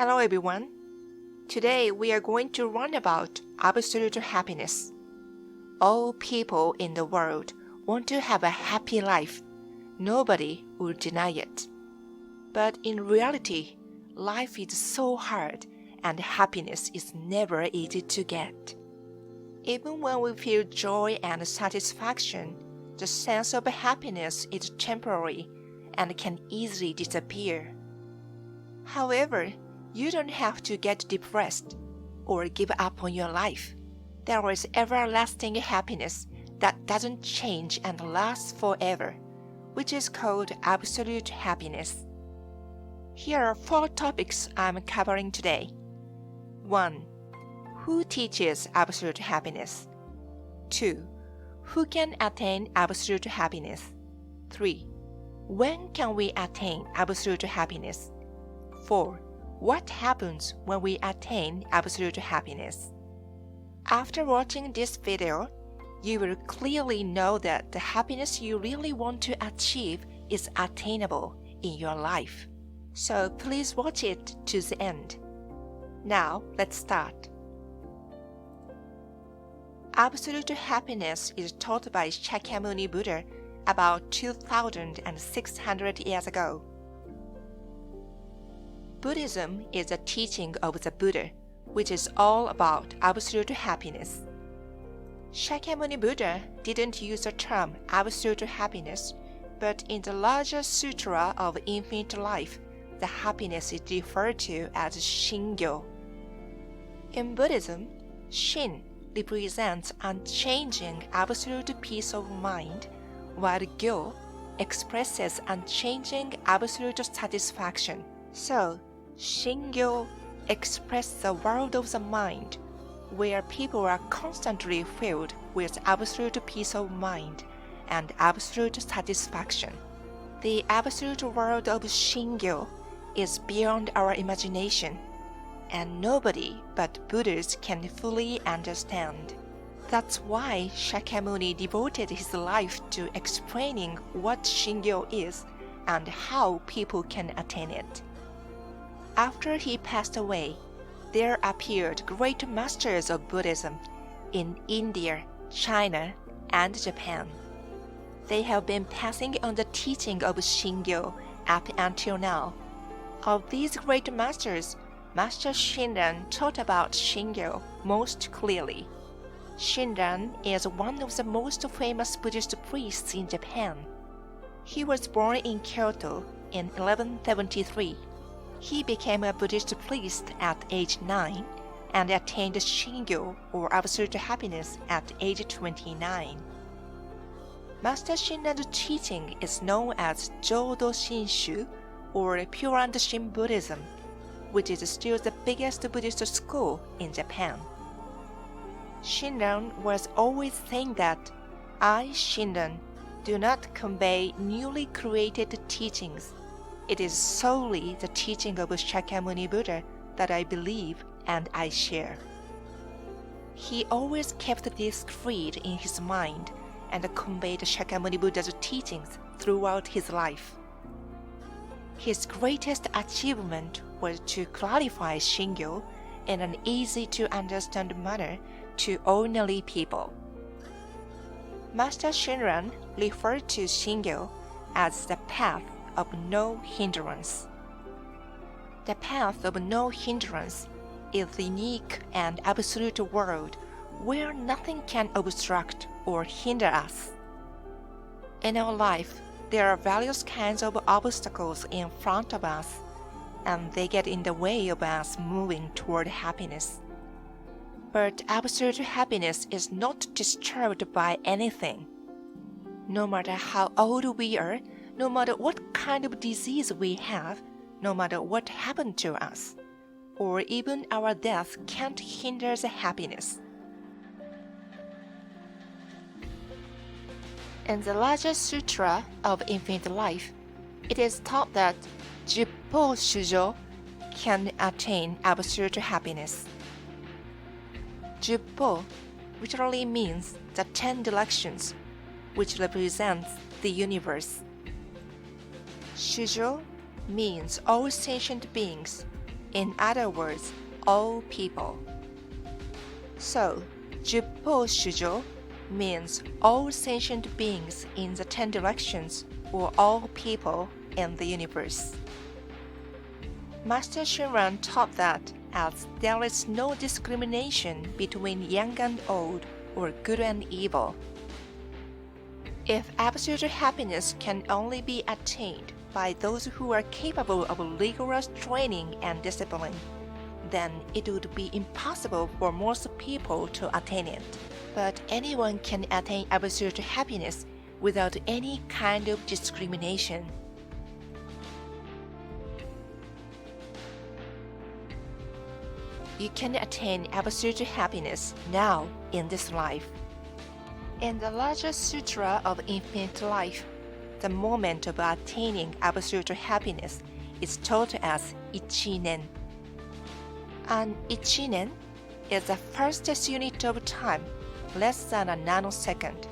Hello everyone. Today we are going to learn about absolute happiness. All people in the world want to have a happy life. Nobody will deny it. But in reality, life is so hard and happiness is never easy to get. Even when we feel joy and satisfaction, the sense of happiness is temporary and can easily disappear. However, you don't have to get depressed or give up on your life. There is everlasting happiness that doesn't change and lasts forever, which is called absolute happiness. Here are 4 topics I'm covering today. 1. Who teaches absolute happiness? 2. Who can attain absolute happiness? 3. When can we attain absolute happiness? 4. What happens when we attain absolute happiness? After watching this video, you will clearly know that the happiness you really want to achieve is attainable in your life. So please watch it to the end. Now, let's start. Absolute happiness is taught by Shakyamuni Buddha about 2,600 years ago. Buddhism is a teaching of the Buddha, which is all about absolute happiness. Shakyamuni Buddha didn't use the term absolute happiness, but in the larger Sutra of Infinite Life, the happiness is referred to as Shingyo. In Buddhism, Shin represents unchanging absolute peace of mind, while Gyo expresses unchanging absolute satisfaction. So, Shingyo expresses the world of the mind, where people are constantly filled with absolute peace of mind and absolute satisfaction. The absolute world of Shingyo is beyond our imagination, and nobody but Buddhists can fully understand. That's why Shakyamuni devoted his life to explaining what Shingyo is and how people can attain it. After he passed away, there appeared great masters of Buddhism in India, China, and Japan. They have been passing on the teaching of Shingyo up until now. Of these great masters, Master Shinran taught about Shingyo most clearly. Shinran is one of the most famous Buddhist priests in Japan. He was born in Kyoto in 1173. He became a Buddhist priest at age 9 and attained Shingyo or absolute happiness at age 29. Master Shinran's teaching is known as Jodo Shinshu or Pure Land Buddhism, which is still the biggest Buddhist school in Japan. Shinran was always saying that I, Shinran, do not convey newly created teachings. It is solely the teaching of Shakyamuni Buddha that I believe and I share. He always kept this creed in his mind and conveyed Shakyamuni Buddha's teachings throughout his life. His greatest achievement was to clarify Shingyo in an easy-to-understand manner to ordinary people. Master Shinran referred to Shingyo as the path of no hindrance. The path of no hindrance is the unique and absolute world where nothing can obstruct or hinder us. In our life, there are various kinds of obstacles in front of us, and they get in the way of us moving toward happiness. But absolute happiness is not disturbed by anything. No matter how old we are, no matter what kind of disease we have, no matter what happened to us, or even our death can't hinder the happiness. In the larger Sutra of Infinite Life, it is taught that Juppo Shujo can attain absolute happiness. Juppo literally means the 10 directions, which represents the universe. Shujo means all sentient beings, In other words, all people. So, Juppo Shujo means all sentient beings in the 10 directions or all people in the universe. Master Shinran taught that as there is no discrimination between young and old or good and evil. If absolute happiness can only be attained by those who are capable of rigorous training and discipline, then it would be impossible for most people to attain it. But anyone can attain absolute happiness without any kind of discrimination. You can attain absolute happiness now in this life. In the larger Sutra of Infinite Life, the moment of attaining absolute happiness is taught as Ichinen. An Ichinen is the fastest unit of time, less than a nanosecond.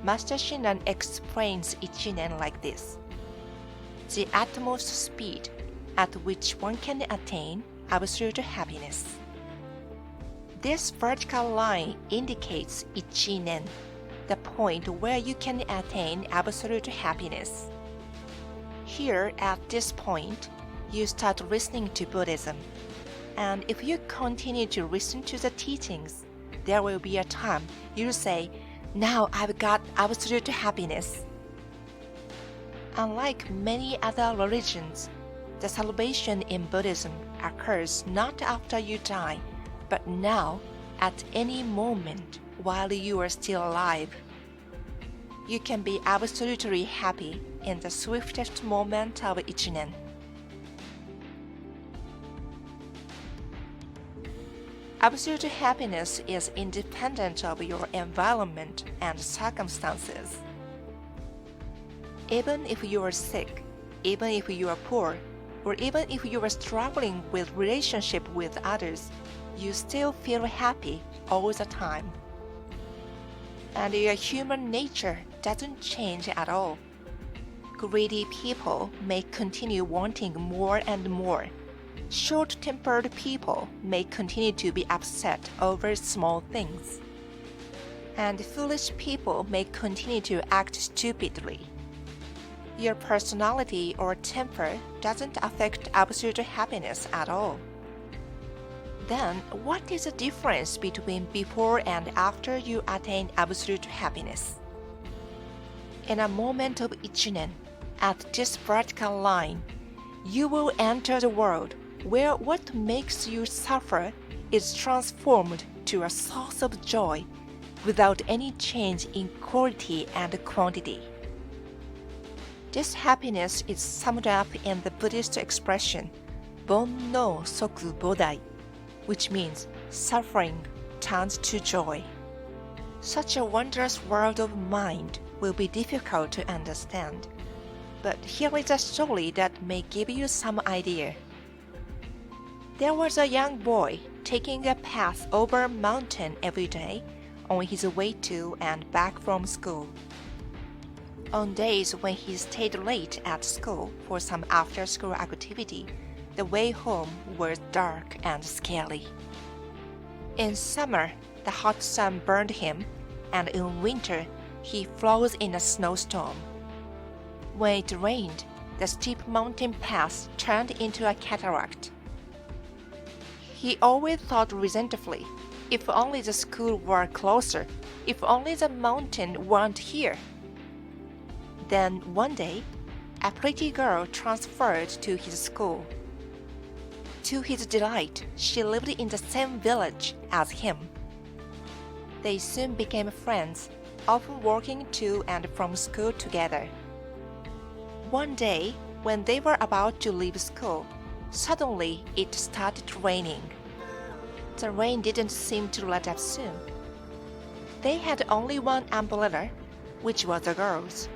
Master Shinran explains Ichinen like this: the utmost speed at which one can attain absolute happiness. This vertical line indicates Ichinen, the point where you can attain absolute happiness. Here, at this point, you start listening to Buddhism, and if you continue to listen to the teachings, there will be a time you'll say, "Now I've got absolute happiness." Unlike many other religions, the salvation in Buddhism occurs not after you die, but now, at any moment while you are still alive. You can be absolutely happy in the swiftest moment of Ichinen. Absolute happiness is independent of your environment and circumstances. Even if you are sick, even if you are poor, or even if you are struggling with relationship with others, you still feel happy all the time. And your human nature doesn't change at all. Greedy people may continue wanting more and more. Short-tempered people may continue to be upset over small things. And foolish people may continue to act stupidly. Your personality or temper doesn't affect absolute happiness at all. Then, what is the difference between before and after you attain absolute happiness? In a moment of Ichinen, at this vertical line, you will enter the world where what makes you suffer is transformed to a source of joy without any change in quality and quantity. This happiness is summed up in the Buddhist expression Bon no soku bodai, which means suffering turns to joy. Such a wondrous world of mind will be difficult to understand, but here is a story that may give you some idea. There was a young boy taking a path over a mountain every day on his way to and back from school. On days when he stayed late at school for some after-school activity, the way home was dark and scary. In summer, the hot sun burned him, and in winter, he froze in a snowstorm. When it rained, the steep mountain path turned into a cataract. He always thought resentfully, if only the school were closer, if only the mountain weren't here. Then one day, a pretty girl transferred to his school. To his delight, she lived in the same village as him. They soon became friends, often walking to and from school together. One day, when they were about to leave school, suddenly it started raining. The rain didn't seem to let up soon. They had only one umbrella, which was the girl's.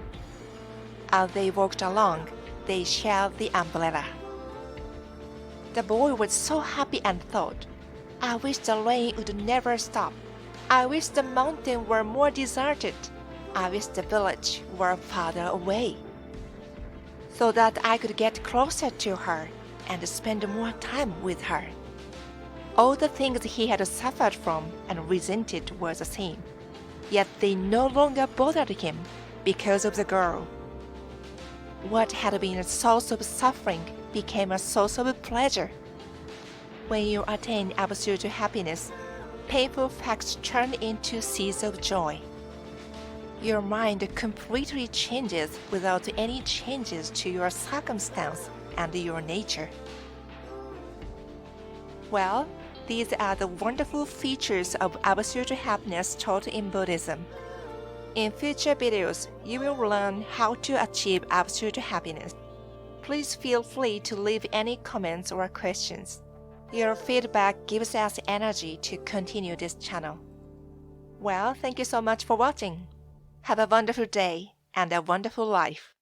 As they walked along, they shared the umbrella. The boy was so happy and thought, "I wish the rain would never stop. I wish the mountain were more deserted. I wish the village were farther away, so that I could get closer to her and spend more time with her. All the things he had suffered from and resented were the same, yet they no longer bothered him because of the girl. What had been a source of suffering became a source of pleasure. When you attain absolute happiness, painful facts turn into seeds of joy. Your mind completely changes without any changes to your circumstance and your nature. Well, these are the wonderful features of absolute happiness taught in Buddhism. In future videos, you will learn how to achieve absolute happiness. Please feel free to leave any comments or questions. Your feedback gives us energy to continue this channel. Well, thank you so much for watching. Have a wonderful day and a wonderful life.